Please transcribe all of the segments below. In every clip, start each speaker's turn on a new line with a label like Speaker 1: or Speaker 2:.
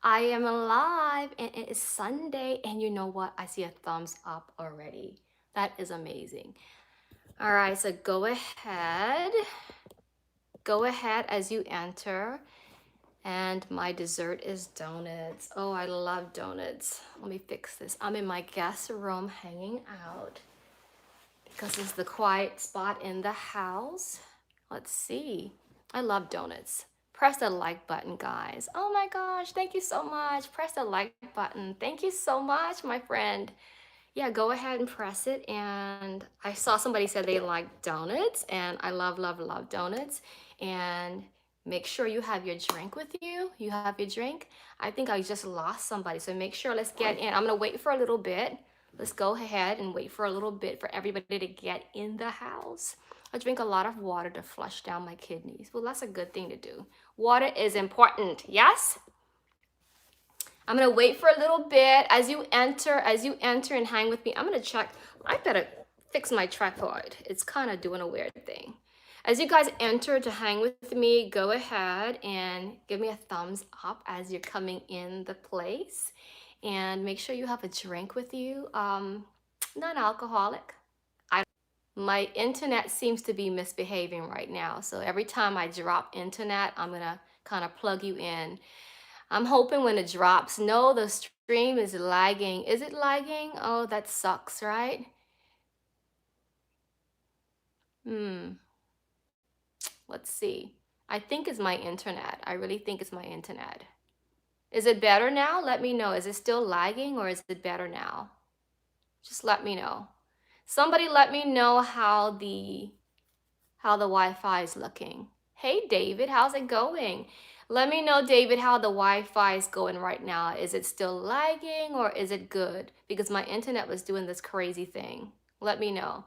Speaker 1: I am alive and it is Sunday. And you know what? I see a thumbs up already. That is amazing. All right, so go ahead. Go ahead as you enter. And my dessert is donuts. Oh, I love donuts. Let me fix this. I'm in my guest room hanging out because it's the quiet spot in the house. Let's see. I love donuts. Press the like button, guys. Oh my gosh, thank you so much. Press the like button. Thank you so much, my friend. Yeah, go ahead and press it. And I saw somebody said they like donuts, and I love, love, love donuts. And make sure you have your drink with you. You have your drink. I think I just lost somebody, so make sure, let's get in. I'm gonna wait for a little bit. Let's go ahead and wait for a little bit for everybody to get in the house. I drink a lot of water to flush down my kidneys. Well, that's a good thing to do. Water is important, yes? I'm gonna wait for a little bit as you enter and hang with me. I'm gonna check. I better fix my tripod. It's kind of doing a weird thing. As you guys enter to hang with me, go ahead and give me a thumbs up as you're coming in the place. And make sure you have a drink with you. Non-alcoholic. My internet seems to be misbehaving right now. So every time I drop internet, I'm gonna kind of plug you in. I'm hoping when it drops, no, the stream is lagging. Is it lagging? Oh, that sucks, right? Let's see. I think it's my internet. I really think it's my internet. Is it better now? Let me know. Is it still lagging or is it better now? Just let me know. Somebody let me know how the Wi-Fi is looking. Hey, David, how's it going? Let me know, David, how the Wi-Fi is going right now. Is it still lagging or is it good? Because my internet was doing this crazy thing. Let me know.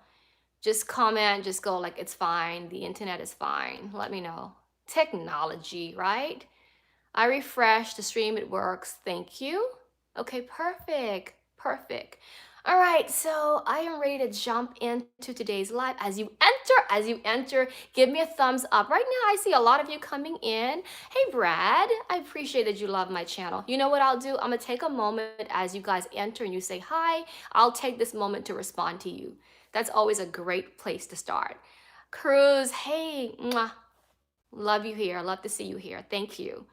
Speaker 1: Just comment, just go like, it's fine. The internet is fine. Let me know. Technology, right? I refreshed the stream, it works. Thank you. Okay, perfect, perfect. All right, so I am ready to jump into today's live. As you enter, give me a thumbs up. Right now, I see a lot of you coming in. Hey, Brad, I appreciate that you love my channel. You know what I'll do? I'm gonna take a moment as you guys enter and you say hi. I'll take this moment to respond to you. That's always a great place to start. Cruz, hey, mwah. Love you here. Love to see you here. Thank you.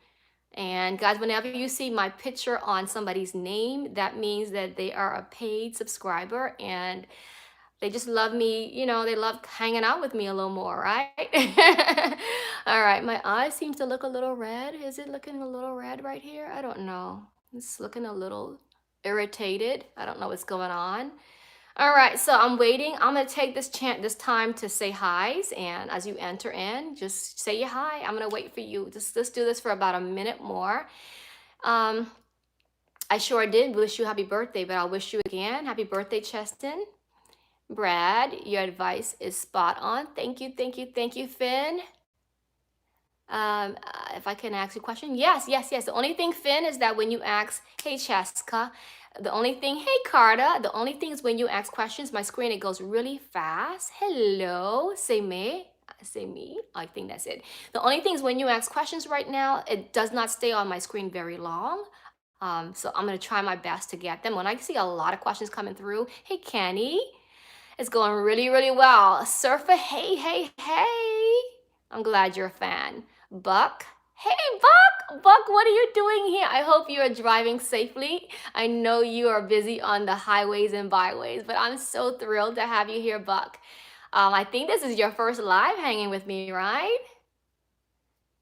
Speaker 1: And guys, whenever you see my picture on somebody's name, that means that they are a paid subscriber and they just love me, you know, they love hanging out with me a little more, right? All right, my eye seems to look a little red. Is it looking a little red right here? I don't know. It's looking a little irritated. I don't know what's going on. All right, so I'm waiting. I'm gonna take this time to say hi's, and as you enter in, just say your hi. I'm gonna wait for you. Let's do this for about a minute more. I sure did wish you happy birthday, but I'll wish you again. Happy birthday, Cheston. Brad, your advice is spot on. Thank you, thank you, thank you, Finn. If I can ask you a question, yes. The only thing, Finn, is that when you ask, hey, Cheska, the only thing, hey, Carta, the only thing is when you ask questions, my screen, it goes really fast. Hello, say me. I think that's it. The only thing is when you ask questions right now, it does not stay on my screen very long. So I'm gonna try my best to get them. When I see a lot of questions coming through, hey, Kenny, it's going really, really well. Surfer, hey. I'm glad you're a fan. Buck, hey, Buck, what are you doing here? I hope you are driving safely. I know you are busy on the highways and byways, but I'm so thrilled to have you here, Buck. I think this is your first live hanging with me, right?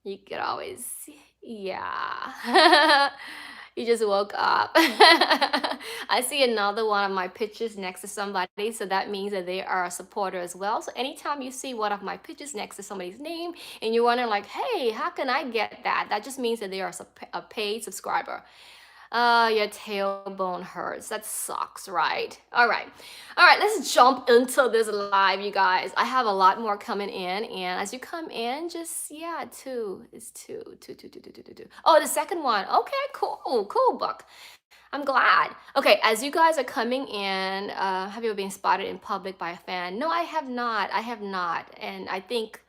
Speaker 1: You could always, yeah. You just woke up. I see another one of my pictures next to somebody, so that means that they are a supporter as well. So anytime you see one of my pictures next to somebody's name and you're wondering like, hey, how can I get that? That just means that they are a paid subscriber. Your tailbone hurts. That sucks, right? All right, let's jump into this live, you guys. I have a lot more coming in, and as you come in, just, yeah, two. It's two. Oh, the second one. Okay, cool, Buck. I'm glad. Okay, as you guys are coming in, have you ever been spotted in public by a fan? No, I have not. And I think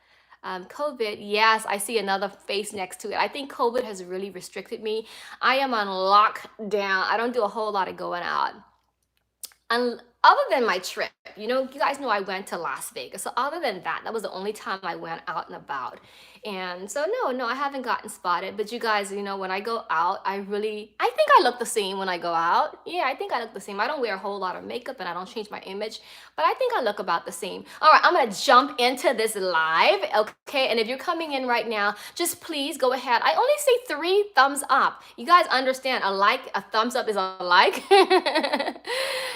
Speaker 1: COVID, yes, I see another face next to it. I think COVID has really restricted me. I am on lockdown. I don't do a whole lot of going out. And other than my trip, you guys know I went to Las Vegas. So other than that, that was the only time I went out and about. And so no, I haven't gotten spotted. But you guys, when I go out, I think I look the same when I go out. Yeah, I think I look the same. I don't wear a whole lot of makeup and I don't change my image, but I think I look about the same. All right, I'm gonna jump into this live, okay? And if you're coming in right now, just please go ahead. I only say 3 thumbs up. You guys understand a thumbs up is a like.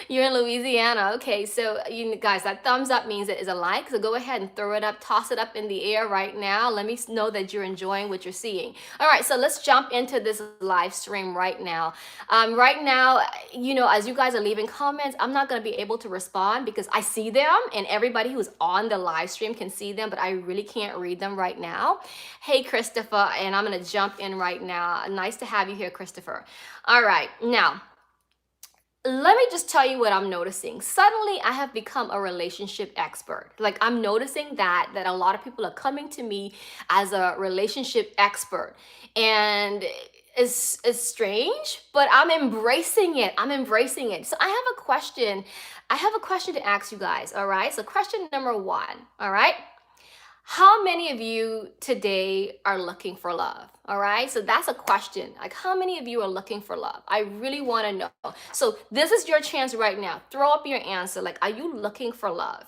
Speaker 1: You're in Louisiana. Okay, so you guys, that thumbs up means it is a like. So go ahead and throw it up, toss it up in the air right now. Let me know that you're enjoying what you're seeing. All right, so let's jump into this live stream right now. Right now, as you guys are leaving comments, I'm not going to be able to respond because I see them and everybody who's on the live stream can see them, but I really can't read them right now. Hey, Christopher, and I'm going to jump in right now. Nice to have you here, Christopher. All right, now, let me just tell you what I'm noticing. Suddenly, I have become a relationship expert. Like I'm noticing that a lot of people are coming to me as a relationship expert, and it's strange, but I'm embracing it. I'm embracing it. So I have a question. I have a question to ask you guys. All right. So question number 1. All right. How many of you today are looking for love? All right, so that's a question. Like, how many of you are looking for love? I really want to know. So this is your chance right now. Throw up your answer. Like, are you looking for love?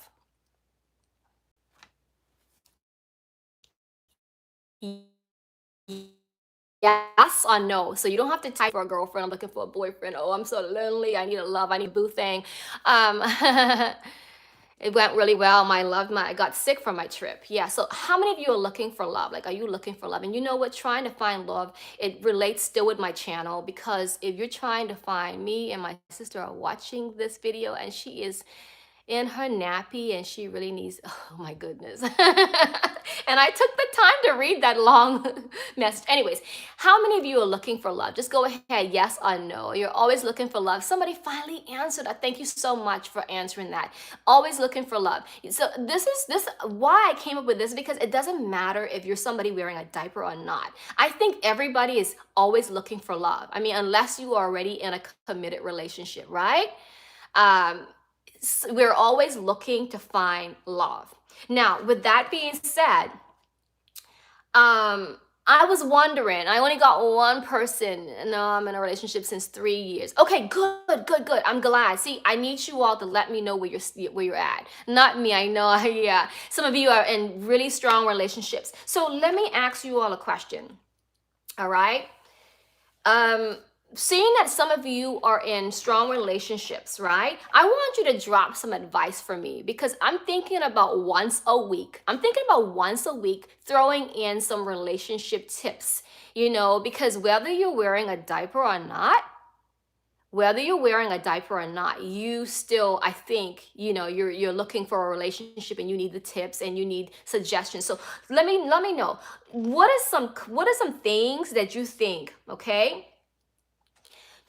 Speaker 1: Yes or no. So you don't have to type for a girlfriend. I'm looking for a boyfriend. Oh, I'm so lonely. I need a love. I need a boo thing. Um, It went really well. I got sick from my trip. Yeah. So how many of you are looking for love? Like, are you looking for love? And you know what? Trying to find love, it relates still with my channel, because if you're trying to find, me and my sister are watching this video and she is in her nappy and she really needs, oh my goodness. And I took the time to read that long message. Anyways, how many of you are looking for love? Just go ahead, yes or no. You're always looking for love. Somebody finally answered that. Thank you so much for answering that. Always looking for love. So this why I came up with this, because it doesn't matter if you're somebody wearing a diaper or not. I think everybody is always looking for love. I mean, unless you are already in a committed relationship, right? We're always looking to find love. Now, with that being said, I was wondering, I only got one person. No, I'm in a relationship since 3 years. Okay, good. I'm glad. See, I need you all to let me know where you're at. Not me, I know. Yeah, some of you are in really strong relationships. So let me ask you all a question. All right. Seeing that some of you are in strong relationships, right? I want you to drop some advice for me, because I'm thinking about once a week. Throwing in some relationship tips, because whether you're wearing a diaper or not, you still, I think, you're looking for a relationship and you need the tips and you need suggestions. So let me know, what are some things that you think, okay?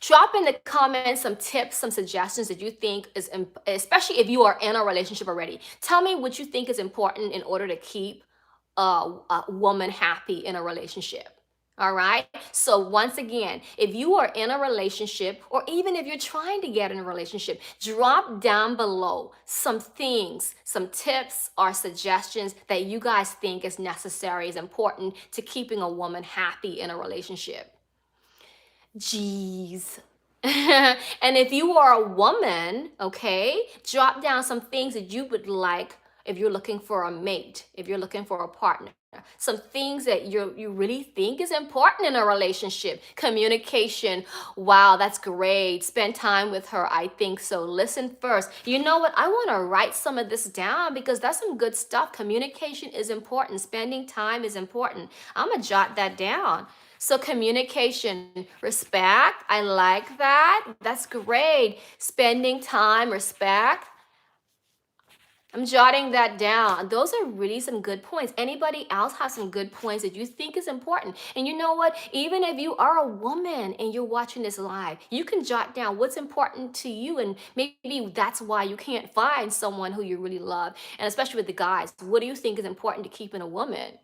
Speaker 1: Drop in the comments some tips, some suggestions that you think is, especially if you are in a relationship already. Tell me what you think is important in order to keep a woman happy in a relationship. All right. So once again, if you are in a relationship, or even if you're trying to get in a relationship, drop down below some things, some tips or suggestions that you guys think is necessary, is important to keeping a woman happy in a relationship. Jeez. And if you are a woman, okay, drop down some things that you would like if you're looking for a mate, if you're looking for a partner. Some things that you really think is important in a relationship. Communication. Wow, that's great. Spend time with her. I think so. Listen first. You know what? I want to write some of this down, because that's some good stuff. Communication is important. Spending time is important. I'm going to jot that down. So communication, respect, I like that. That's great. Spending time, respect. I'm jotting that down. Those are really some good points. Anybody else has some good points that you think is important? And you know what? Even if you are a woman and you're watching this live, you can jot down what's important to you. And maybe that's why you can't find someone who you really love. And especially with the guys, what do you think is important to keep in a woman?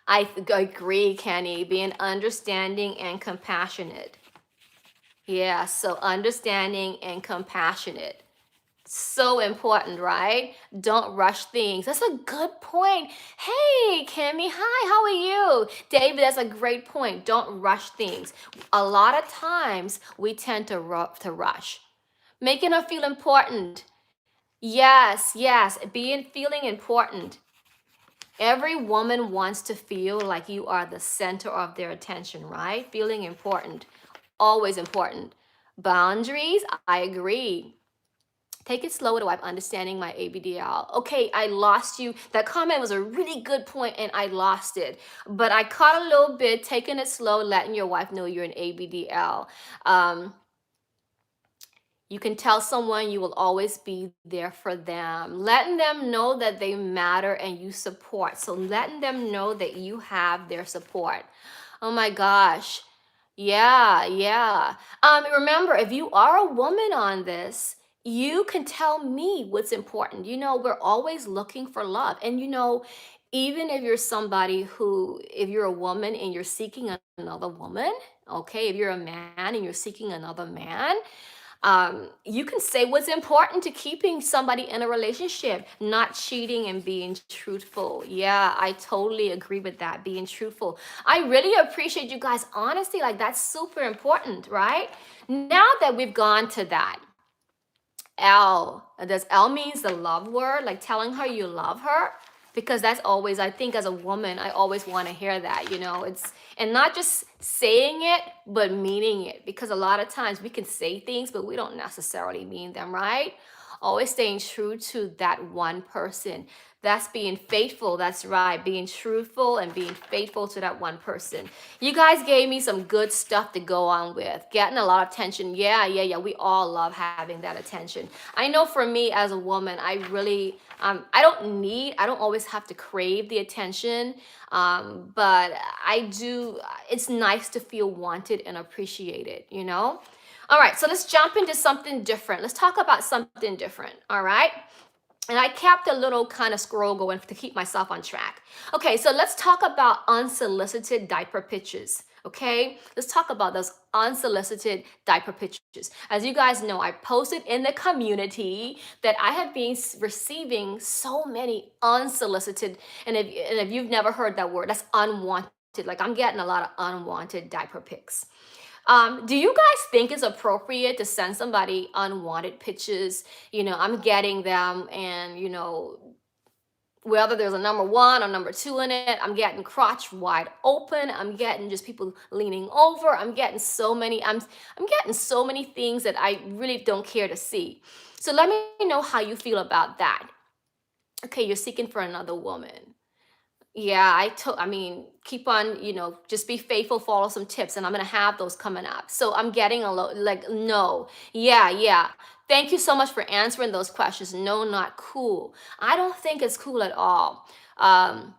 Speaker 1: Agree, Kenny, being understanding and compassionate. Yeah, so understanding and compassionate. So important, right? Don't rush things. That's a good point. Hey, Kimmy, hi, how are you? David, that's a great point. Don't rush things. A lot of times we tend to rush, making her feel important. Yes, yes, feeling important. Every woman wants to feel like you are the center of their attention, right? Feeling important, always important. Boundaries, I agree. Take it slow to wipe, understanding my ABDL. Okay, I lost you. That comment was a really good point and I lost it. But I caught a little bit, taking it slow, letting your wife know you're an ABDL. Um, you can tell someone you will always be there for them, letting them know that they matter and you support. So letting them know that you have their support. Oh my gosh. Yeah, yeah. Remember, if you are a woman on this, you can tell me what's important. We're always looking for love. And even if you're somebody if you're a woman and you're seeking another woman, okay, if you're a man and you're seeking another man, you can say what's important to keeping somebody in a relationship, not cheating and being truthful. Yeah, I totally agree with that, being truthful. I really appreciate you guys' honesty. Like, that's super important, right? Now that we've gone to that, L, does L means the love word, like telling her you love her? Because that's always, I think as a woman, I always want to hear that, and not just saying it, but meaning it. Because a lot of times we can say things, but we don't necessarily mean them, right? Always staying true to that one person. That's being faithful. That's right. Being truthful and being faithful to that one person. You guys gave me some good stuff to go on with. Getting a lot of attention. Yeah, yeah, yeah. We all love having that attention. I know for me as a woman, I really, I don't always have to crave the attention. But I do, it's nice to feel wanted and appreciated, All right, so let's jump into something different. Let's talk about something different, all right? And I kept a little kind of scroll going to keep myself on track. Okay, so let's talk about unsolicited diaper pictures. Okay, let's talk about those unsolicited diaper pictures. As you guys know, I posted in the community that I have been receiving so many unsolicited, and if you've never heard that word, that's unwanted. Like, I'm getting a lot of unwanted diaper pics. Do you guys think it's appropriate to send somebody unwanted pictures? I'm getting them, and whether there's a number one or number two in it, I'm getting crotch wide open. I'm getting just people leaning over. I'm getting so many. I'm getting so many things that I really don't care to see. So let me know how you feel about that. Okay, you're seeking for another woman. Yeah, I mean, keep on, just be faithful, follow some tips, and I'm gonna have those coming up. So I'm getting a lot, like, no. Yeah, yeah. Thank you so much for answering those questions. No, not cool. I don't think it's cool at all. Um,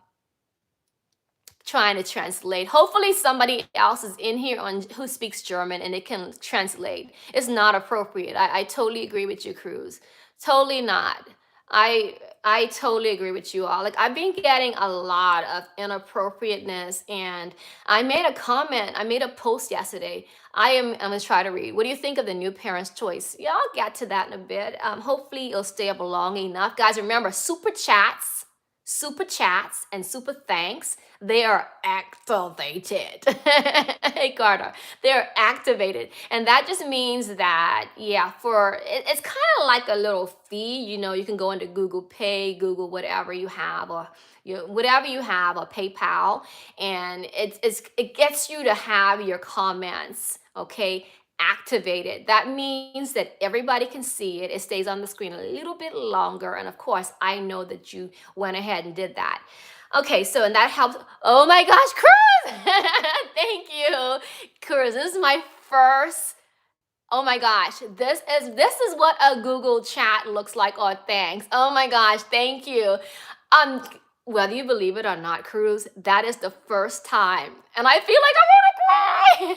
Speaker 1: Trying to translate. Hopefully somebody else is in here on who speaks German and it can translate. It's not appropriate. I totally agree with you, Cruz. Totally not. I totally agree with you all. Like, I've been getting a lot of inappropriateness, and I made a comment, I made a post yesterday. I'm gonna try to read. What do you think of the new parents' choice? Yeah, I'll get to that in a bit. Hopefully it'll stay up long enough. Guys, remember, super chats, and super thanks, they are activated. Hey, Carter, they're activated. And that just means that, yeah, it's kind of like a little fee. You can go into Google Pay, Google whatever you have, or whatever you have, or PayPal, and it gets you to have your comments, okay, activated. That means that everybody can see it. It stays on the screen a little bit longer. And of course, I know that you went ahead and did that. Okay, so and that helps. Oh my gosh, Cruz! Thank you, Cruz. This is my first Oh my gosh, this is what a Google chat looks like. Oh, thanks. Oh my gosh, thank you. Um, Whether you believe it or not, Cruz, that is the first time, and I feel like I want to cry.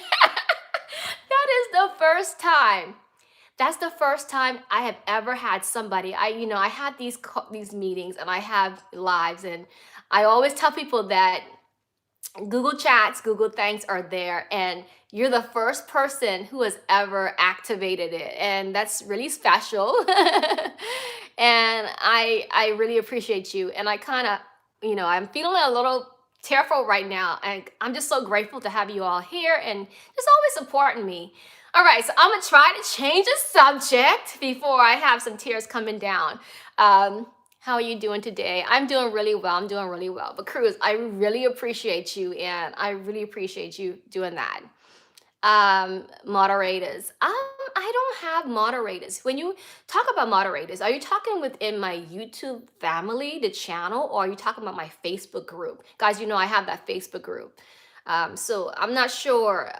Speaker 1: That is the first time. That's the first time I have ever had somebody. I have these meetings and I have lives, and I always tell people that Google Chats, Google Thanks are there, and you're the first person who has ever activated it, and that's really special. And I really appreciate you, and I kind of, I'm feeling a little tearful right now, and I'm just so grateful to have you all here and just always supporting me. All right, so I'm gonna try to change the subject before I have some tears coming down. Um, how are you doing today? I'm doing really well. I'm doing really well. But Cruz, I really appreciate you, and I really appreciate you doing that. Moderators. I don't have moderators. When you talk about moderators, are you talking within my YouTube family, the channel, or are you talking about my Facebook group? Guys, I have that Facebook group. So I'm not sure.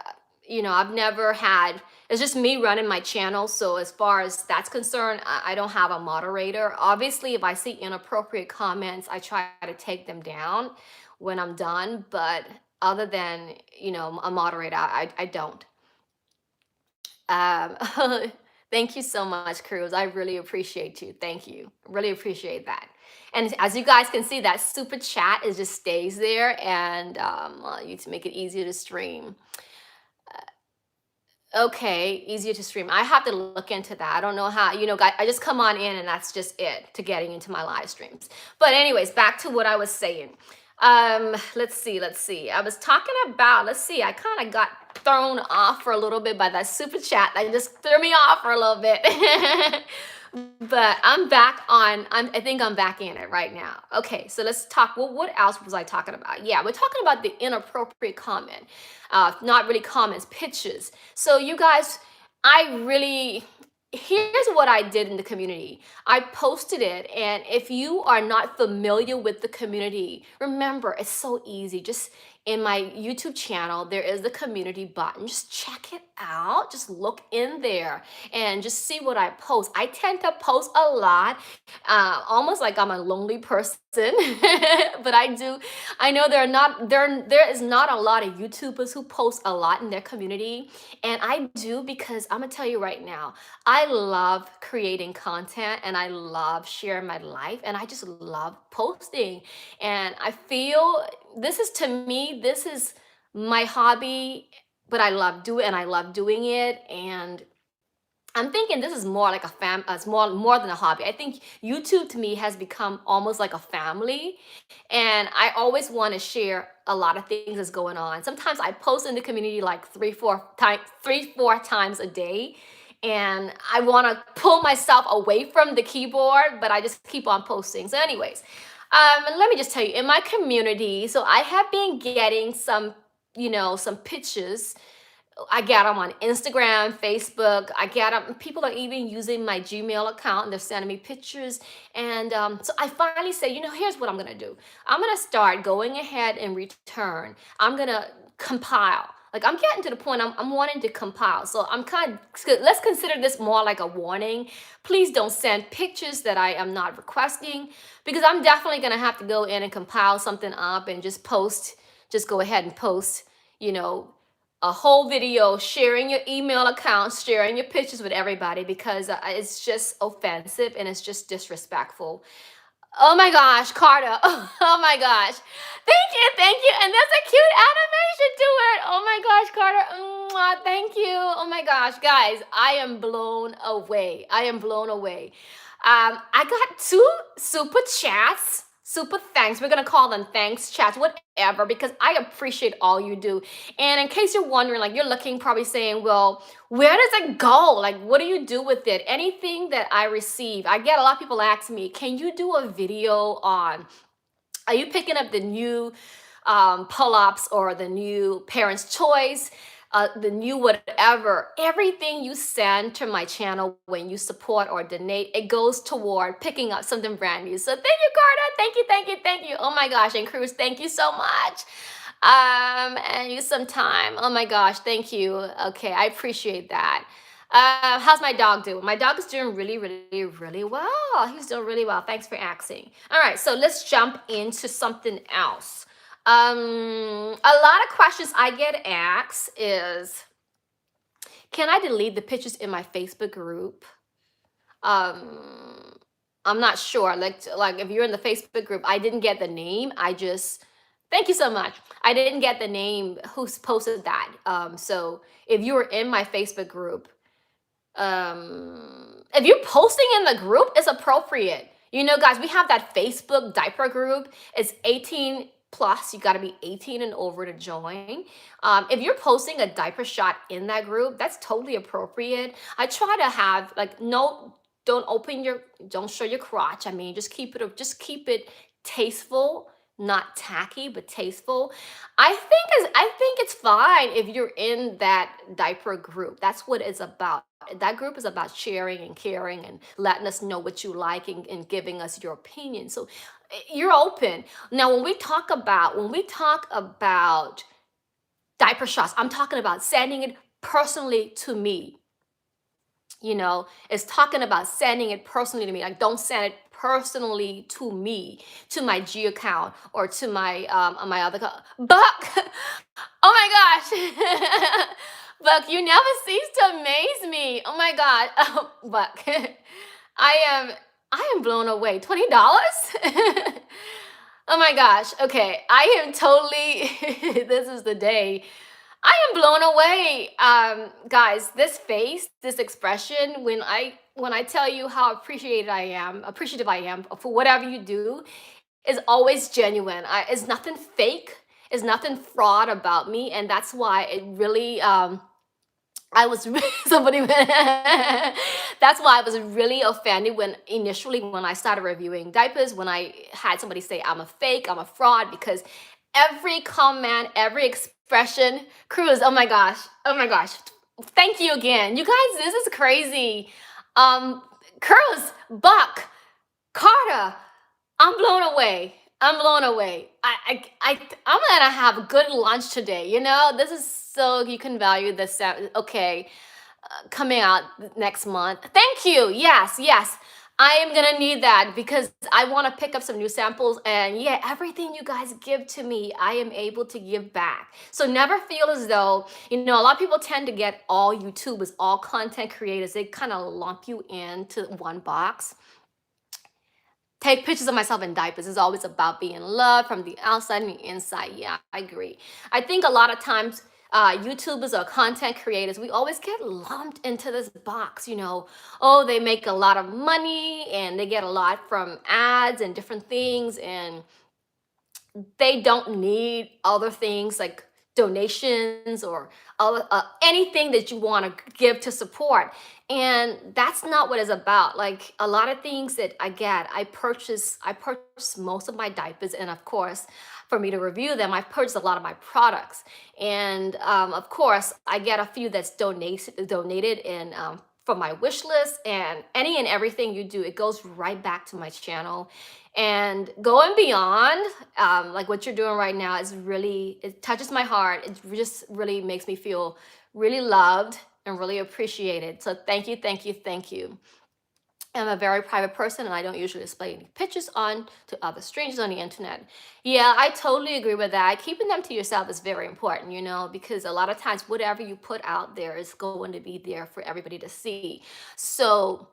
Speaker 1: I've never had, it's just me running my channel. So as far as that's concerned, I don't have a moderator. Obviously, if I see inappropriate comments, I try to take them down when I'm done. But other than, a moderator, I don't. Um, Thank you so much, Cruz. I really appreciate you. Thank you. Really appreciate that. And as you guys can see, that super chat is just stays there, and you to make it easier to stream. Okay, easier to stream. I have to look into that. I don't know how, guys, I just come on in and that's just it to getting into my live streams. But anyways, back to what I was saying. Let's see. I was talking about, let's see, I kind of got thrown off for a little bit by that super chat. That just threw me off for a little bit. But I'm back on, I think I'm back in it right now. Okay, so let's talk. Well, what else was I talking about? Yeah, we're talking about the inappropriate comment. Not really comments, pictures. So you guys, here's what I did in the community. I posted it, and if you are not familiar with the community, remember, it's so easy. Just in my YouTube channel, there is the community button. Just check it out. Just look in there and just see what I post. I tend to post a lot, almost like I'm a lonely person, but I do. I know there is not a lot of YouTubers who post a lot in their community, and I do because I'm gonna tell you right now, I love creating content and I love sharing my life, and I just love posting. And I feel to me, this is my hobby, but I love doing it. And I'm thinking this is more like more than a hobby. I think YouTube to me has become almost like a family, and I always want to share a lot of things that's going on. Sometimes I post in the community like three, four times a day, and I want to pull myself away from the keyboard, but I just keep on posting. So, anyways, and let me just tell you, in my community, so I have been getting some pictures. I get them on Instagram, Facebook. I get them. People are even using my Gmail account, and they're sending me pictures. And so I finally say, here's what I'm gonna do. I'm gonna start going ahead and return. I'm gonna compile. Like, I'm getting to the point I'm wanting to compile. So let's consider this more like a warning. Please don't send pictures that I am not requesting, because I'm definitely gonna have to go in and compile something up and just post. Just go ahead and post. You know a whole video sharing your email accounts, sharing your pictures with everybody, because it's just offensive and it's just disrespectful. Oh my gosh, Carter. Oh my gosh. Thank you, thank you. And there's a cute animation to it. Oh my gosh, Carter. Mwah, thank you. Oh my gosh, guys, I am blown away. I am blown away. I got two super chats. Super thanks. We're gonna call them thanks chats, whatever, because I appreciate all you do. And in case you're wondering, like, you're looking, probably saying, well, where does it go? Like, what do you do with it? Anything that I receive, I get a lot of people ask me, can you do a video on, are you picking up the new pull-ups or the new Parents' Choice? The new whatever, everything you send to my channel when you support or donate, it goes toward picking up something brand new. So thank you, Carter. Thank you, thank you, thank you. Oh my gosh, and Cruz, thank you so much. And you some time. Oh my gosh, thank you. Okay, I appreciate that. How's my dog doing? My dog is doing really, really, really well. He's doing really well. Thanks for asking. All right, so let's jump into something else. A lot of questions I get asked is, can I delete the pictures in my Facebook group? Um, I'm not sure. Like if you're in the Facebook group, I didn't get the name. I just thank you so much. I didn't get the name who's posted that. So if you were in my Facebook group, if you're posting in the group, it's appropriate. You know, guys, we have that Facebook diaper group. It's 18 plus. You got to be 18 and over to join. If you're posting a diaper shot in that group, that's totally appropriate. I try to have like no, don't show your crotch. I mean, just keep it tasteful, not tacky, but tasteful. I think it's fine if you're in that diaper group. That's what it's about. That group is about sharing and caring and letting us know what you like and giving us your opinion. So you're open. Now when we talk about diaper shots, I'm talking about sending it personally to me. You know, it's talking about sending it personally to me. Like, don't send it personally to me, to my G account or to my other Buck. Oh my gosh. Buck, you never cease to amaze me. Oh my God. Oh, Buck. I am I am blown away. $20? Oh my gosh. Okay. I am totally this is the day. I am blown away. Guys, this face, this expression, when I tell you how appreciative I am for whatever you do, is always genuine. It's nothing fake. It's nothing fraud about me, and that's why it really. I was somebody. That's why I was really offended when I started reviewing diapers. When I had somebody say I'm a fake, I'm a fraud, because every comment, every expression, Cruz. Oh my gosh. Thank you again, you guys. This is crazy. Um, Cruz, Buck, Carter. I'm blown away. I'm blown away. I'm gonna have a good lunch today. You know, this is so you can value this. Okay, coming out next month. Thank you. Yes, yes. I am gonna need that because I want to pick up some new samples, and yeah, everything you guys give to me, I am able to give back. So never feel as though, you know, a lot of people tend to get all YouTubers, all content creators, they kind of lump you into one box. Take pictures of myself in diapers is always about being loved from the outside and the inside. Yeah, I agree. I think a lot of times YouTubers or content creators, we always get lumped into this box, you know. Oh, they make a lot of money and they get a lot from ads and different things, and they don't need other things like donations or anything that you want to give to support. And that's not what it's about. Like a lot of things that I get, I purchase most of my diapers, and of course for me to review them, I purchased a lot of my products. And of course I get a few that's donated in from my wish list, and any and everything you do, it goes right back to my channel. And going beyond, like what you're doing right now, is really, it touches my heart. It just really makes me feel really loved and really appreciated. So thank you, thank you, thank you. I'm a very private person, and I don't usually display any pictures on to other strangers on the internet. Yeah, I totally agree with that. Keeping them to yourself is very important, you know, because a lot of times whatever you put out there is going to be there for everybody to see. So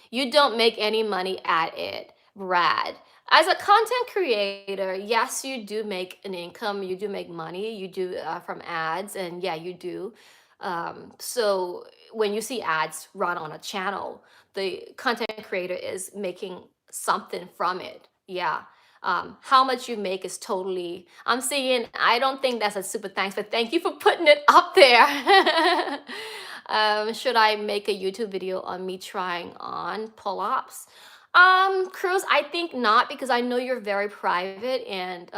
Speaker 1: you don't make any money at it, Brad. As a content creator, yes, you do make an income, you do make money, you do from ads, and yeah, you do. So when you see ads run on a channel, the content creator is making something from it. Yeah. How much you make is totally, I'm saying, I don't think that's a super thanks, but thank you for putting it up there. Should I make a YouTube video on me trying on pull-ups? Cruz, I think not, because I know you're very private, and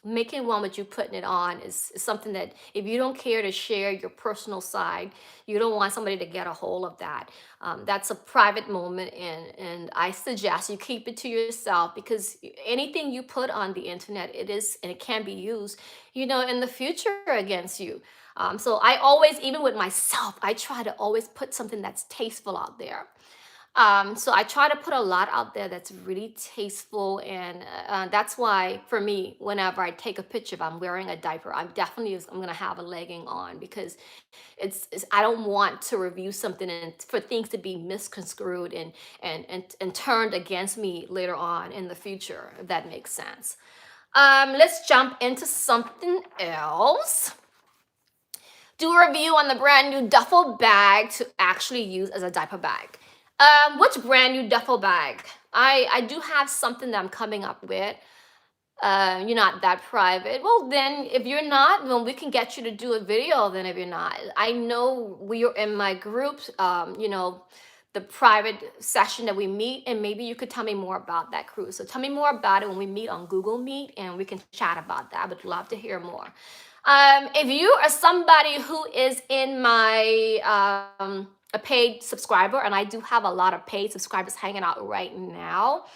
Speaker 1: making one with you putting it on is something that if you don't care to share your personal side, you don't want somebody to get a hold of that. That's a private moment, and I suggest you keep it to yourself, because anything you put on the internet, it is, and it can be used, in the future against you. So I always, even with myself, I try to always put something that's tasteful out there. So I try to put a lot out there that's really tasteful, and that's why for me, whenever I take a picture, if I'm wearing a diaper, I'm gonna have a legging on, because it's I don't want to review something and for things to be misconstrued and turned against me later on in the future, if that makes sense. Let's jump into something else. Do a review on the brand new duffel bag to actually use as a diaper bag. Which brand new duffel bag? I do have something that I'm coming up with. You're not that private. Well, then, if you're not, then we can get you to do a video. Then, if you're not, I know we are in my group. The private session that we meet, and maybe you could tell me more about that cruise. So tell me more about it when we meet on Google Meet, and we can chat about that. I would love to hear more. If you are somebody who is in my a paid subscriber, and I do have a lot of paid subscribers hanging out right now,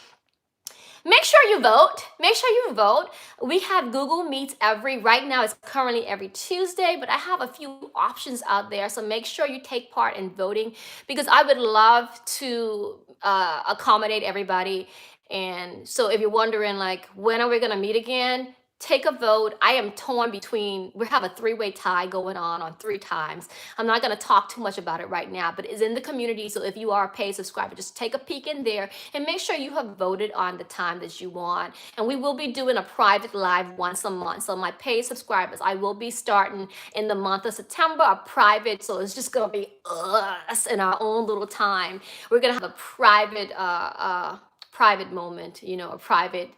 Speaker 1: make sure you vote. Make sure you vote. We have Google Meets right now, it's currently every Tuesday, but I have a few options out there. So make sure you take part in voting, because I would love to accommodate everybody. And so if you're wondering, like, when are we going to meet again? Take a vote. I am torn between, we have a three-way tie going on 3 times. I'm not going to talk too much about it right now, but it's in the community. So if you are a paid subscriber, just take a peek in there and make sure you have voted on the time that you want. And we will be doing a private live once a month. So my paid subscribers, I will be starting in the month of September, a private. So it's just going to be us in our own little time. We're going to have a private moment, a private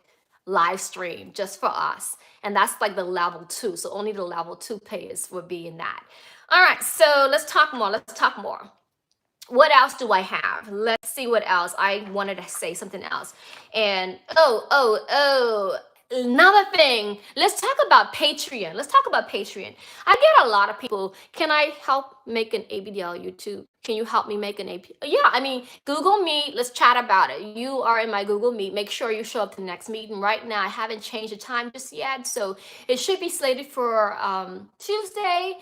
Speaker 1: live stream just for us. And that's like the level 2. So only the level 2 payers would be in that. All right, so let's talk more. What else do I have? Let's see what else. I wanted to say something else. And another thing. Let's talk about Patreon. I get a lot of people. Can I help make an ABDL YouTube? Can you help me make an AP? Yeah, I mean, Google Meet. Let's chat about it. You are in my Google Meet. Make sure you show up to the next meeting. Right now, I haven't changed the time just yet, so it should be slated for Tuesday.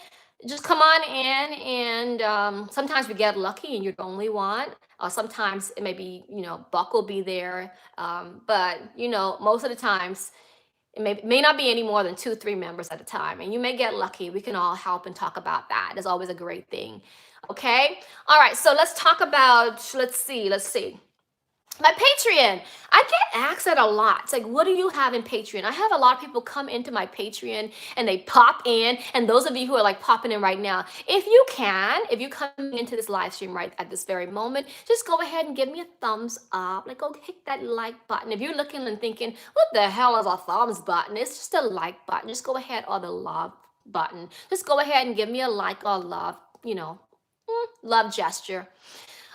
Speaker 1: Just come on in, and sometimes we get lucky and you're the only one. Sometimes it may be, Buck will be there, but most of the times it may not be any more than 2 3 members at a time, and you may get lucky. We can all help and talk about that. It's always a great thing. Okay, all right, so let's talk about, let's see, my Patreon. I get asked that a lot. It's like, what do you have in Patreon? I have a lot of people come into my Patreon and they pop in. And those of you who are like popping in right now, if you come into this live stream right at this very moment, just go ahead and give me a thumbs up. Like, go hit that like button. If you're looking and thinking, what the hell is a thumbs button? It's just a like button. Just go ahead, or the love button. Just go ahead and give me a like or love, love gesture.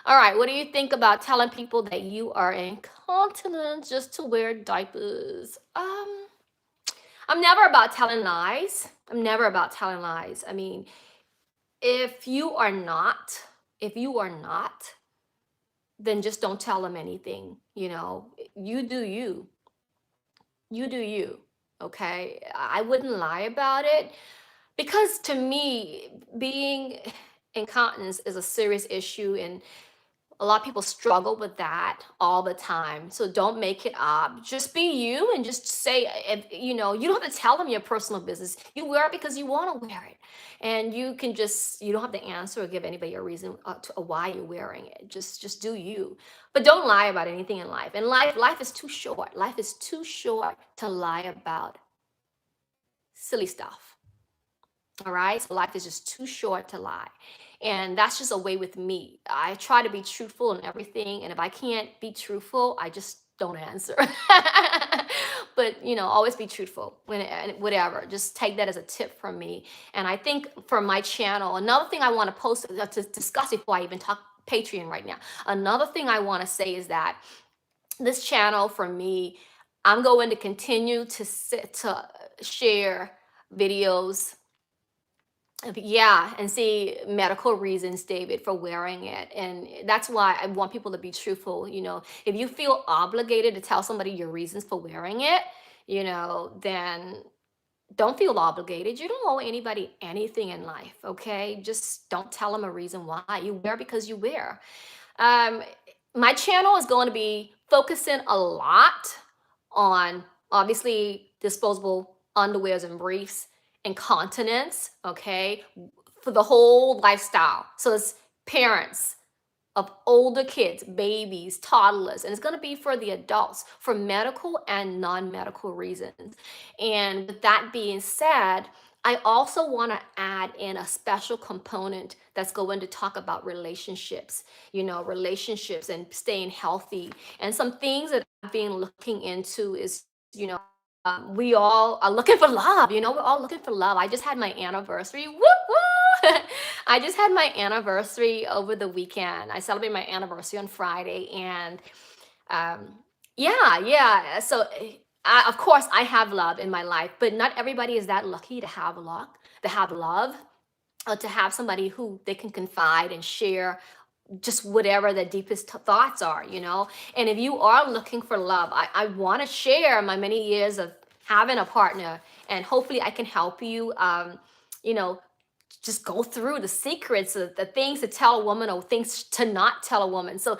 Speaker 1: All right, what do you think about telling people that you are incontinent just to wear diapers? I'm never about telling lies. I mean, if you are not, then just don't tell them anything. You do you. You do you. Okay? I wouldn't lie about it, because to me, being incontinence is a serious issue, and a lot of people struggle with that all the time. So don't make it up. Just be you, and just say, if, you don't have to tell them your personal business. You wear it because you want to wear it. And you don't have to answer or give anybody a reason why you're wearing it. Just do you. But don't lie about anything in life. And life is too short. Life is too short to lie about silly stuff. All right. So life is just too short to lie. And that's just a way with me. I try to be truthful in everything. And if I can't be truthful, I just don't answer. But, always be truthful whatever. Just take that as a tip from me. And I think for my channel, another thing I want to post to discuss before I even talk Patreon right now. Another thing I want to say is that this channel for me, I'm going to continue to share videos, yeah, and see medical reasons, David, for wearing it. And that's why I want people to be truthful. If you feel obligated to tell somebody your reasons for wearing it, then don't feel obligated. You don't owe anybody anything in life, okay? Just don't tell them a reason why. You wear because you wear. Um, my channel is going to be focusing a lot on obviously disposable underwears and briefs, incontinence, okay, for the whole lifestyle. So it's parents of older kids, babies, toddlers, and it's going to be for the adults for medical and non-medical reasons. And with that being said, I also want to add in a special component that's going to talk about relationships, relationships and staying healthy. And some things that I've been looking into is, you know, we all are looking for love. We're all looking for love. I just had my anniversary. Woo woo! I just had my anniversary over the weekend. I celebrated my anniversary on Friday, and um, yeah, yeah. So, of course, I have love in my life, but not everybody is that lucky to have luck, to have love, or to have somebody who they can confide and share just whatever the deepest thoughts are. And if you are looking for love, I want to share my many years of having a partner, and hopefully I can help you. You know, just go through the secrets of the things to tell a woman or things to not tell a woman. So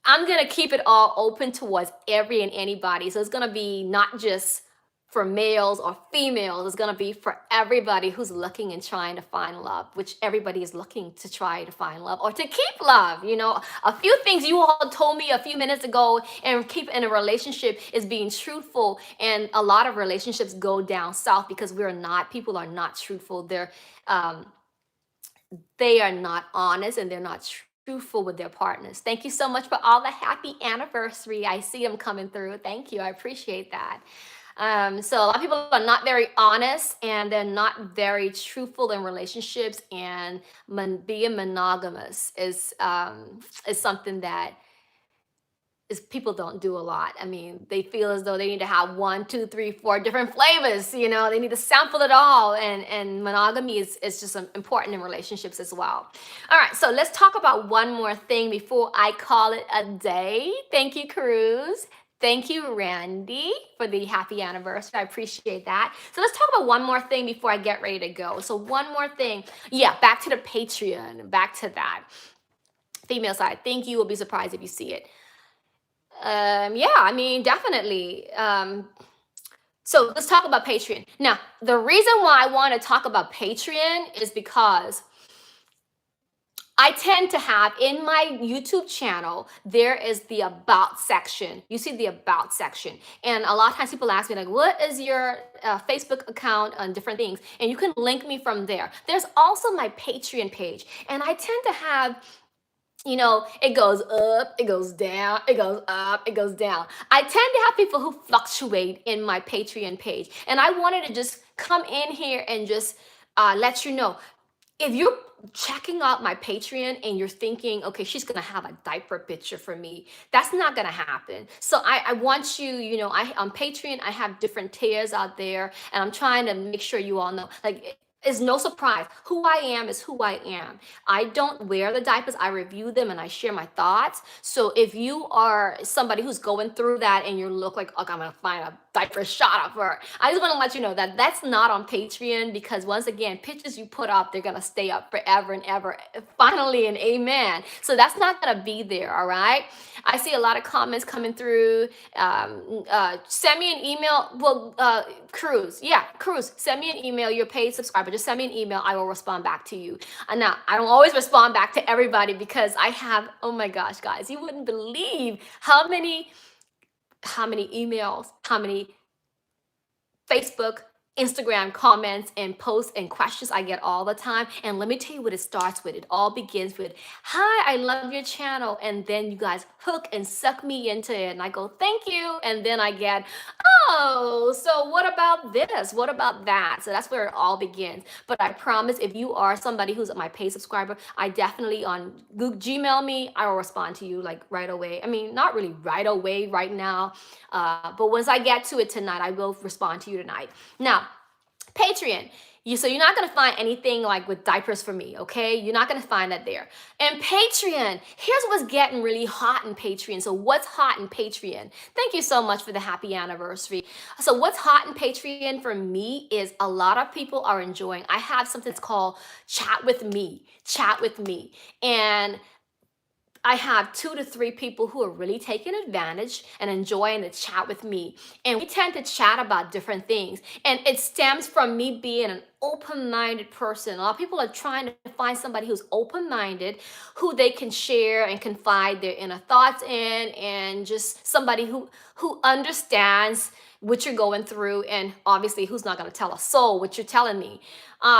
Speaker 1: I'm gonna keep it all open towards every and anybody. So it's gonna be not just for males or females. It's gonna be for everybody who's looking and trying to find love, which everybody is looking to try to find love or to keep love. A few things you all told me a few minutes ago, and keep in a relationship is being truthful. And a lot of relationships go down south because people are not truthful. Um, they are not honest, and they're not truthful with their partners. Thank you so much for all the happy anniversary. I see them coming through. Thank you. I appreciate that. So a lot of people are not very honest, and they're not very truthful in relationships. And being monogamous is something that is people don't do a lot. I mean, they feel as though they need to have one, two, three, four different flavors. They need to sample it all, and monogamy is just important in relationships as well. All right, so let's talk about one more thing before I call it a day. Thank you, Cruz. Thank you, Randy, for the happy anniversary. I appreciate that. So let's talk about one more thing before I get ready to go. So one more thing. Yeah, back to the Patreon. Back to that. Female side. Thank you. Will be surprised if you see it. Yeah, I mean, definitely. So let's talk about Patreon. Now, the reason why I want to talk about Patreon is because I tend to have in my YouTube channel, there is the about section. You see the about section. And a lot of times people ask me, like, what is your Facebook account and different things? And you can link me from there. There's also my Patreon page. And I tend to have it goes up, it goes down, it goes up, it goes down. I tend to have people who fluctuate in my Patreon page. And I wanted to just come in here and just let you know, if you're checking out my Patreon and you're thinking, okay, she's gonna have a diaper picture for me, that's not gonna happen. So I want you, on Patreon, I have different tiers out there, and I'm trying to make sure you all know, like, it's no surprise. Who I am is who I am. I don't wear the diapers. I review them and I share my thoughts. So if you are somebody who's going through that and you look like, okay, I'm going to find a diaper shot of her, I just want to let you know that that's not on Patreon, because once again, pictures you put up, they're going to stay up forever and ever. Finally, and amen. So that's not going to be there, all right? I see a lot of comments coming through. Send me an email. Well, Cruz, send me an email. You're a paid subscriber. Just send me an email. I will respond back to you. And now, I don't always respond back to everybody, because I have, oh my gosh, guys, you wouldn't believe how many emails, how many Facebook, Instagram comments and posts and questions I get all the time. And let me tell you what it starts with. It all begins with, hi, I love your channel. And then you guys hook and suck me into it. And I go, thank you. And then I get, oh, so what about this? What about that? So that's where it all begins. But I promise, if you are somebody who's my paid subscriber, I definitely on Google, Gmail me, I will respond to you like right away. I mean, not really right away right now. But once I get to it tonight, I will respond to you tonight. Now, Patreon. So you're not gonna find anything like with diapers for me, okay? You're not gonna find that there. And Patreon, here's what's getting really hot in Patreon. So what's hot in Patreon? Thank you so much for the happy anniversary. So what's hot in Patreon for me is a lot of people are enjoying. I have something that's called Chat with Me, Chat with Me. And I have 2 to 3 people who are really taking advantage and enjoying the chat with me. And we tend to chat about different things. And it stems from me being an open-minded person. A lot of people are trying to find somebody who's open-minded, who they can share and confide their inner thoughts in, and just somebody who understands what you're going through, and obviously who's not going to tell a soul what you're telling me.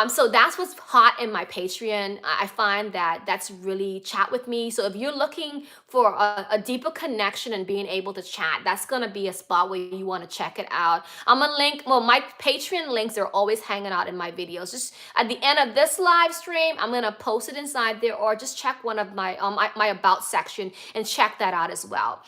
Speaker 1: So that's what's hot in my Patreon. I find that that's really chat with me. So if you're looking for a deeper connection and being able to chat, that's going to be a spot where you want to check it out. I'm going to link, well, my Patreon links are always hanging out in my videos. Just at the end of this live stream, I'm going to post it inside there, or just check one of my, my about section and check that out as well.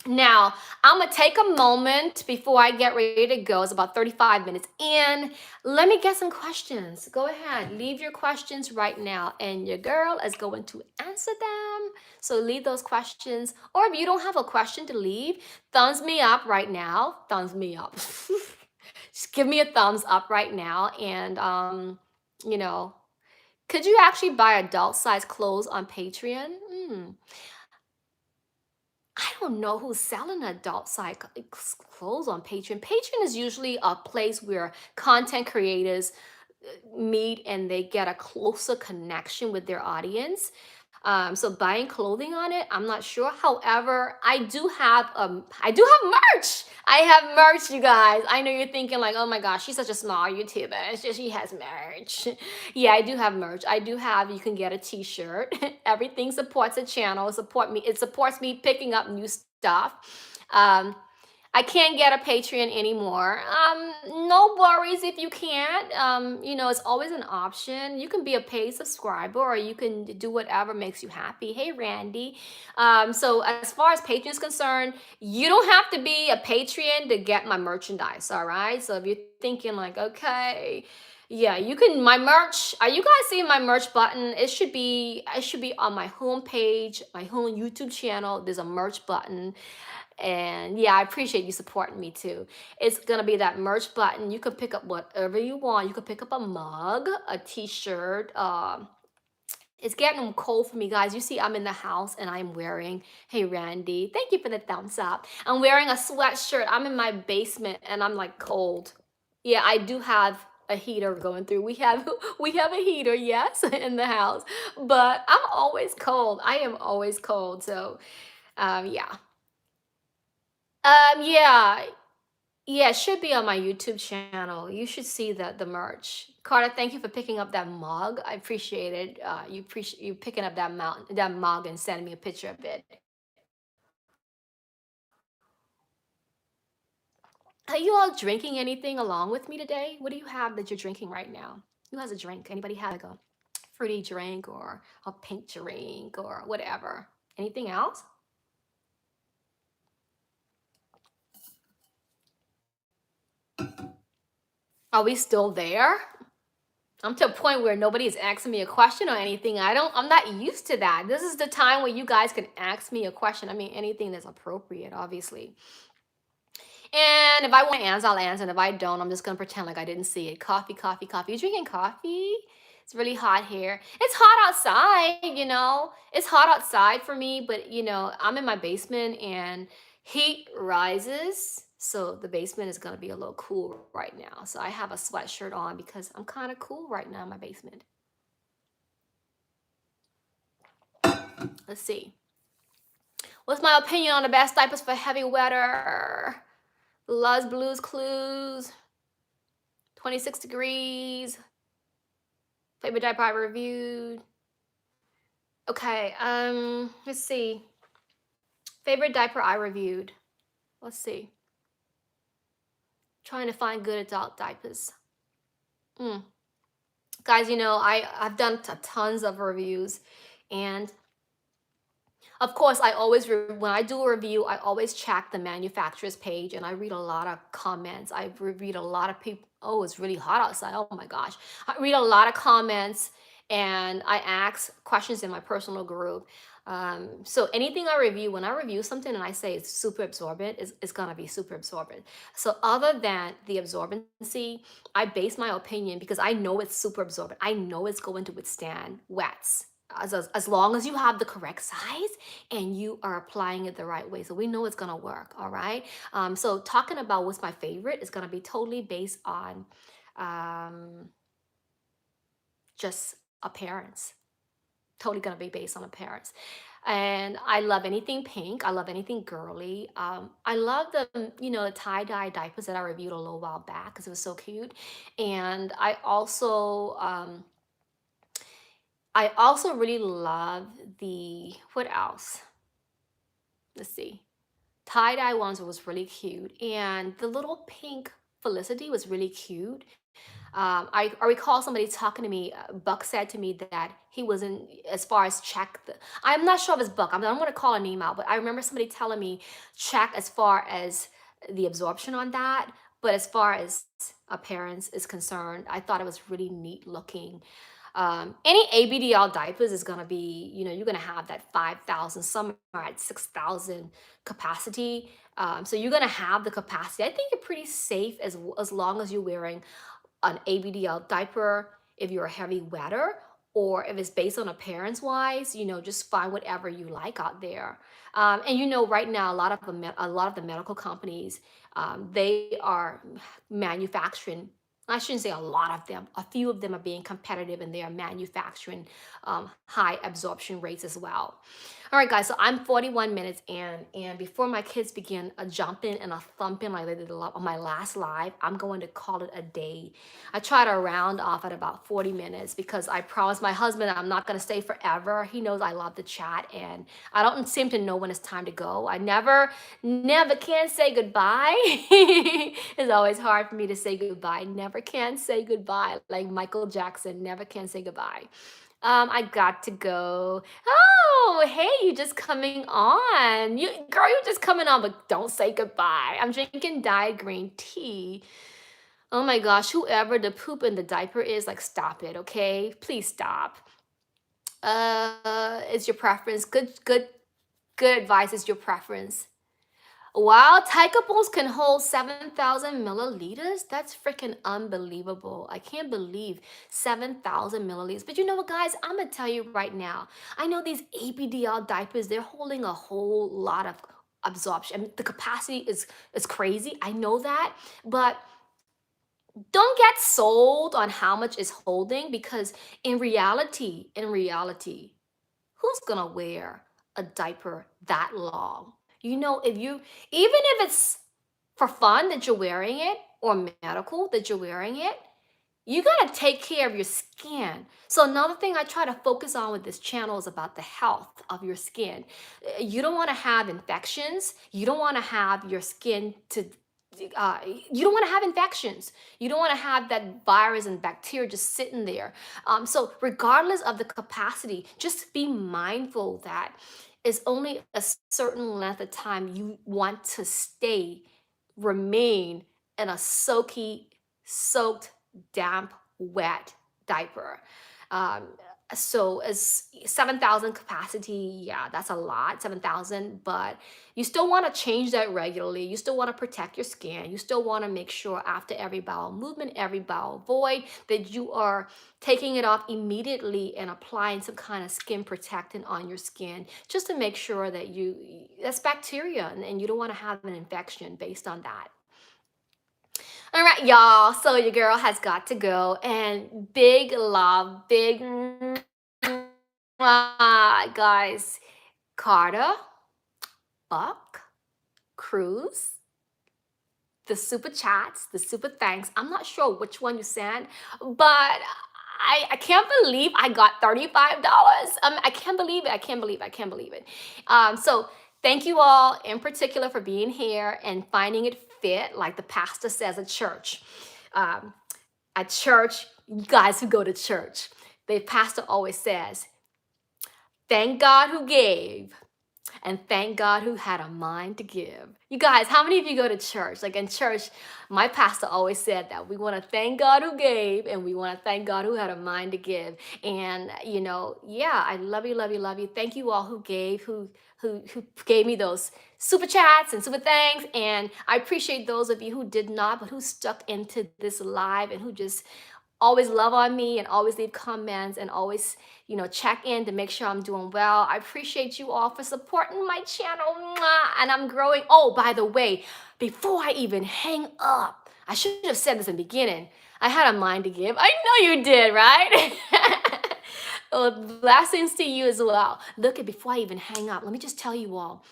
Speaker 1: Now, I'm going to take a moment before I get ready to go. It's about 35 minutes in. Let me get some questions. Go ahead. Leave your questions right now, and your girl is going to answer them. So leave those questions. Or if you don't have a question to leave, thumbs me up right now. Thumbs me up. Just give me a thumbs up right now. And, you know, could you actually buy adult size clothes on Patreon? I don't know who's selling adult size clothes on Patreon. Patreon is usually a place where content creators meet and they get a closer connection with their audience. So buying clothing on it, I'm not sure. However, I do have merch. I have merch, you guys. I know you're thinking like, oh my gosh, she's such a small YouTuber. It's just she has merch. Yeah, I do have merch. I do have. You can get a T-shirt. Everything supports the channel. Support me. It supports me picking up new stuff. I can't get a Patreon anymore. No worries if you can't. It's always an option. You can be a paid subscriber, or you can do whatever makes you happy. Hey, Randy. So as far as Patreon is concerned, you don't have to be a Patreon to get my merchandise, all right? So if you're thinking like, okay, yeah, you can, my merch, are you guys seeing my merch button? It should be on my home page, my home YouTube channel. There's a merch button. And yeah, I appreciate you supporting me too. It's gonna be that merch button. You can pick up whatever you want. You can pick up a mug, a T-shirt. It's getting cold for me, guys. You see, I'm in the house and I'm wearing, hey Randy, thank you for the thumbs up. I'm wearing a sweatshirt. I'm in my basement and I'm like cold. Yeah, I do have a heater going through. We have a heater, yes, in the house. But I'm always cold. I am always cold. So yeah. Yeah, yeah, it should be on my YouTube channel. You should see the merch. Carter, thank you for picking up that mug. I appreciate it. You appreciate you picking up that mug and sending me a picture of it. Are you all drinking anything along with me today? What do you have that you're drinking right now? Who has a drink? Anybody have like a fruity drink or a pink drink or whatever? Anything else? Are we still there? I'm to a point where nobody's asking me a question or anything. I'm not used to that. This is the time where you guys can ask me a question. I mean, anything that's appropriate, obviously. And if I want to answer, I'll answer. And if I don't, I'm just going to pretend like I didn't see it. Coffee, coffee, coffee. You drinking coffee? It's really hot here. It's hot outside. It's hot outside for me, but, I'm in my basement and heat rises. So the basement is going to be a little cool right now. So I have a sweatshirt on because I'm kind of cool right now in my basement. Let's see. What's my opinion on the best diapers for heavy weather? Luz Blues Clues. 26 degrees. Favorite diaper I reviewed. Okay, let's see. Favorite diaper I reviewed. Let's see. Trying to find good adult diapers. Guys, I've done tons of reviews, and Of course, I always when I do a review, I always check the manufacturer's page and I read a lot of comments. I read a lot of people. Oh, it's really hot outside. Oh my gosh. I read a lot of comments and I ask questions in my personal group. So anything I review, when I review something and I say it's super absorbent, it's gonna be super absorbent. So other than the absorbency, I base my opinion because I know it's super absorbent. I know it's going to withstand wets. As long as you have the correct size and you are applying it the right way. So we know it's gonna work, all right? So talking about what's my favorite is gonna be totally based on um, just appearance. Totally gonna be based on appearance. And I love anything pink. I love anything girly. I love the tie-dye diapers that I reviewed a little while back because it was so cute. And I also really love what else? Let's see. Tie-dye ones was really cute. And the little pink Felicity was really cute. I recall somebody talking to me. Buck said to me that he wasn't, as far as check. I'm not sure if it's Buck. I'm going to call a name out, but I remember somebody telling me check as far as the absorption on that. But as far as appearance is concerned, I thought it was really neat looking. Any ABDL diapers is going to be, you're going to have that 5,000, some are at 6,000 capacity. So you're going to have the capacity. I think you're pretty safe as long as you're wearing an ABDL diaper if you're a heavy wetter, or if it's based on appearance wise, just find whatever you like out there. And right now, a lot of the medical companies, they are manufacturing. I shouldn't say a lot of them. A few of them are being competitive and they are manufacturing high absorption rates as well. All right, guys, so I'm 41 minutes in, and before my kids begin a jumping and a thumping like they did on my last live, I'm going to call it a day. I try to round off at about 40 minutes because I promised my husband I'm not going to stay forever. He knows I love to chat, and I don't seem to know when it's time to go. I never can say goodbye. It's always hard for me to say goodbye. Never can say goodbye. Like Michael Jackson, never can say goodbye. I got to go. Oh, hey, you just coming on. Girl, you just coming on, but don't say goodbye. I'm drinking diet green tea. Oh my gosh, whoever the poop in the diaper is, like, stop it, okay? Please stop. It's your preference. Good advice is your preference. Wow, Tycopoles can hold 7,000 milliliters. That's freaking unbelievable. I can't believe 7,000 milliliters. But you know what, guys? I'm going to tell you right now. I know these APDL diapers, they're holding a whole lot of absorption. I mean, the capacity is crazy. I know that. But don't get sold on how much it's holding, because in reality, who's gonna wear a diaper that long? If you, even if it's for fun that you're wearing it, or medical that you're wearing it, you gotta take care of your skin. So another thing I try to focus on with this channel is about the health of your skin. You don't want to have infections. You don't want to have your skin to. You don't want to have infections. You don't want to have that virus and bacteria just sitting there. So regardless of the capacity, just be mindful that it's only a certain length of time you want to remain in a soaked, damp, wet diaper. Um, so as 7,000 capacity, yeah, that's a lot, 7,000, but you still want to change that regularly. You still want to protect your skin. You still want to make sure after every bowel movement, every bowel void, that you are taking it off immediately and applying some kind of skin protectant on your skin, just to make sure that that's bacteria, and you don't want to have an infection based on that. All right, y'all. So your girl has got to go. And big love, big guys. Carter, Buck, Cruz, the super chats, the super thanks. I'm not sure which one you sent, but I can't believe I got $35. I can't believe it. I can't believe it. I can't believe it. So thank you all in particular for being here and finding it fit, like the pastor says at church. Um, at church, you guys who go to church, the pastor always says, thank God who gave, And thank God who had a mind to give. You guys, how many of you go to church? Like in church, my pastor always said that we want to thank God who gave and we want to thank God who had a mind to give. And yeah, I love you, love you, love you. Thank you all who gave, who gave me those super chats and super thanks. And I appreciate those of you who did not, but who stuck into this live and who just always love on me and always leave comments and always check in to make sure I'm doing well. I appreciate you all for supporting my channel. Mwah, and I'm growing. Oh, by the way, before I even hang up, I should have said this in the beginning. I had a mind to give. I know you did, right? Well, blessings to you as well. Look, at before I even hang up, let me just tell you all,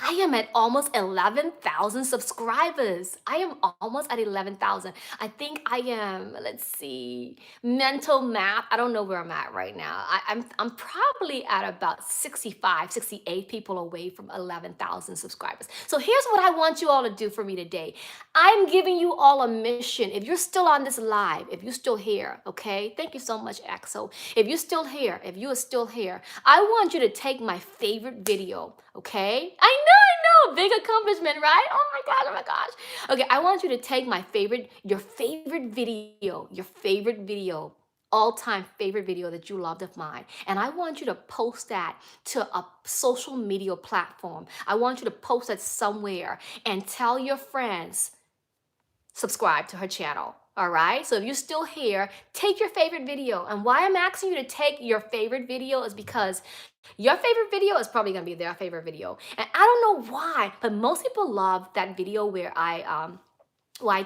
Speaker 1: I am at almost 11,000 subscribers. I am almost at 11,000. I think I am, let's see, mental math. I don't know where I'm at right now. I'm probably at about 65, 68 people away from 11,000 subscribers. So here's what I want you all to do for me today. I'm giving you all a mission. If you're still on this live, if you're still here, okay? Thank you so much, EXO. If you're still here, if you are still here, I want you to take my favorite video, okay? I know, big accomplishment, right? Oh my gosh, oh my gosh. Okay, I want you to take your favorite video, all-time favorite video that you loved of mine, and I want you to post that to a social media platform. I want you to post that somewhere and tell your friends, subscribe to her channel. All right, so if you're still here, take your favorite video. And why I'm asking you to take your favorite video is because your favorite video is probably gonna be their favorite video. And I don't know why, but most people love that video where I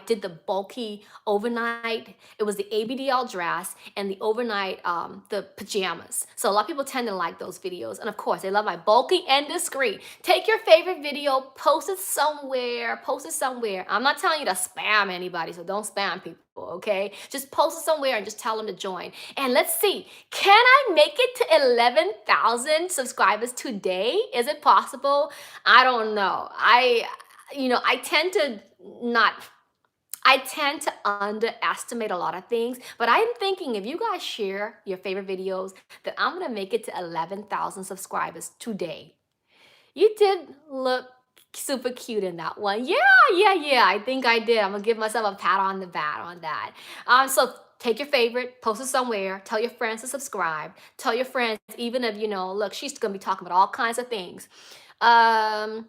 Speaker 1: did the bulky overnight. It was the ABDL dress and the overnight, the pajamas. So a lot of people tend to like those videos. And of course, they love my bulky and discreet. Take your favorite video, post it somewhere, post it somewhere. I'm not telling you to spam anybody, so don't spam people, okay? Just post it somewhere and just tell them to join. And let's see, can I make it to 11,000 subscribers today? Is it possible? I don't know. I tend to not I tend to underestimate a lot of things, but I'm thinking if you guys share your favorite videos, that I'm gonna make it to 11,000 subscribers today. You did look super cute in that one. Yeah. I think I did. I'm gonna give myself a pat on the back on that. So take your favorite, post it somewhere, tell your friends to subscribe, tell your friends, even if look, she's gonna be talking about all kinds of things. Are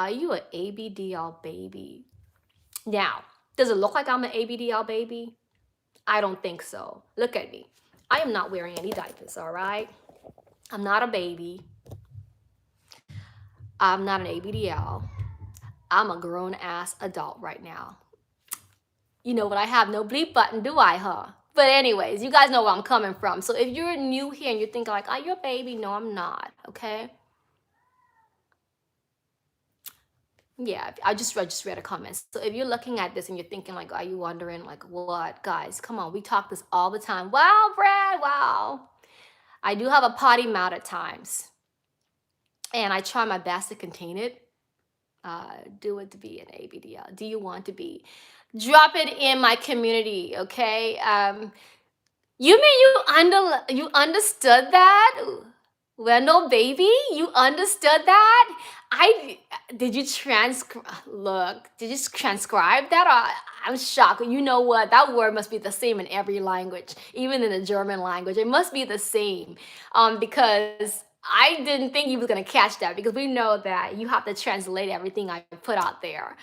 Speaker 1: you an ABDL baby? Now, does it look like I'm an ABDL baby? I don't think so. Look at me. I am not wearing any diapers, all right? I'm not a baby. I'm not an ABDL. I'm a grown-ass adult right now. You know what? I have no bleep button, do I, huh? But anyways, you guys know where I'm coming from. So if you're new here and you're thinking like, are you a baby? No, I'm not, okay? Yeah, I just read a comment. So if you're looking at this and you're thinking like, are you wondering like, what? Guys, come on, we talk this all the time. Wow, Brad, wow. I do have a potty mouth at times. And I try my best to contain it. Do it to be an ABDL. Do you want to be? Drop it in my community, okay? You mean you understood that? Wendell, baby, you understood that? Did you transcribe that? I'm shocked. You know what? That word must be the same in every language, even in the German language. It must be the same, because I didn't think you was gonna catch that, because we know that you have to translate everything I put out there.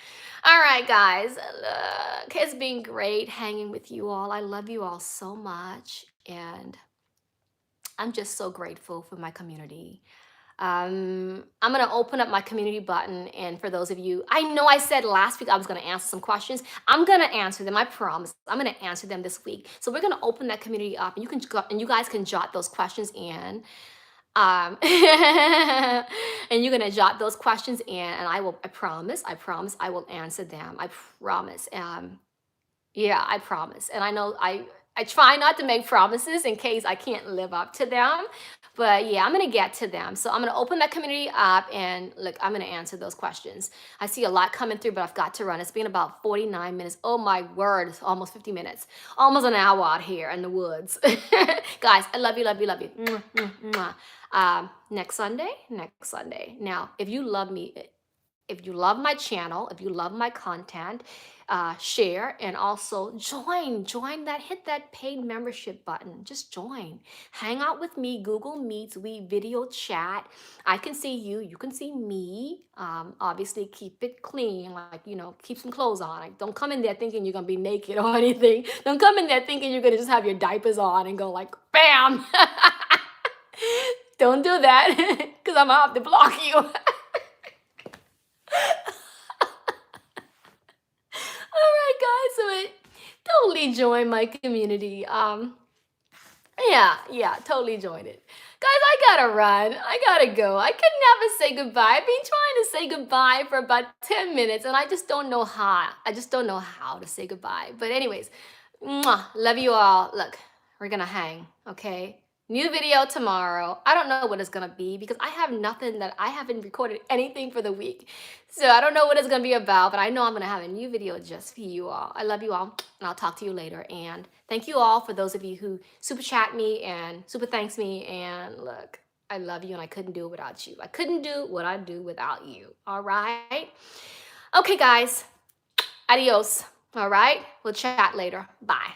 Speaker 1: All right, guys, look, it's been great hanging with you all. I love you all so much, and I'm just so grateful for my community. I'm gonna open up my community button, and for those of you, I know I said last week I was gonna answer some questions. I'm gonna answer them, I promise. I'm gonna answer them this week. So we're gonna open that community up, and you guys can jot those questions in. And you're gonna jot those questions in, and I promise, I will answer them. I promise. Yeah, I promise. And I know I I try not to make promises in case I can't live up to them. But yeah, I'm gonna get to them. So I'm gonna open that community up and look, I'm gonna answer those questions. I see a lot coming through, but I've got to run. It's been about 49 minutes. Oh my word, it's almost 50 minutes. Almost an hour out here in the woods. Guys, I love you, love you, love you. Mwah, mwah, mwah. Next Sunday, next Sunday. Now, if you love me, if you love my channel, if you love my content, share and also join that, hit that paid membership button. Just join. Hang out with me, Google Meets, we video chat. I can see you, you can see me. Obviously keep it clean, like, you know, keep some clothes on. Like, don't come in there thinking you're gonna be naked or anything. Don't come in there thinking you're gonna just have your diapers on and go like, bam. Don't do that, because I'm gonna have to block you. All right, guys, so totally join my community. Yeah, totally join it. Guys, I gotta run. I gotta go. I could never say goodbye. I've been trying to say goodbye for about 10 minutes and I just don't know how. I just don't know how to say goodbye. But anyways, mwah, love you all. Look, we're gonna hang, okay? New video tomorrow. I don't know what it's gonna be because I have nothing that I haven't recorded anything for the week. So I don't know what it's gonna be about, but I know I'm gonna have a new video just for you all. I love you all, and I'll talk to you later. And thank you all for those of you who super chat me and super thanks me. And look, I love you and I couldn't do it without you. I couldn't do what I do without you. All right? Okay, guys. Adios. All right? We'll chat later. Bye.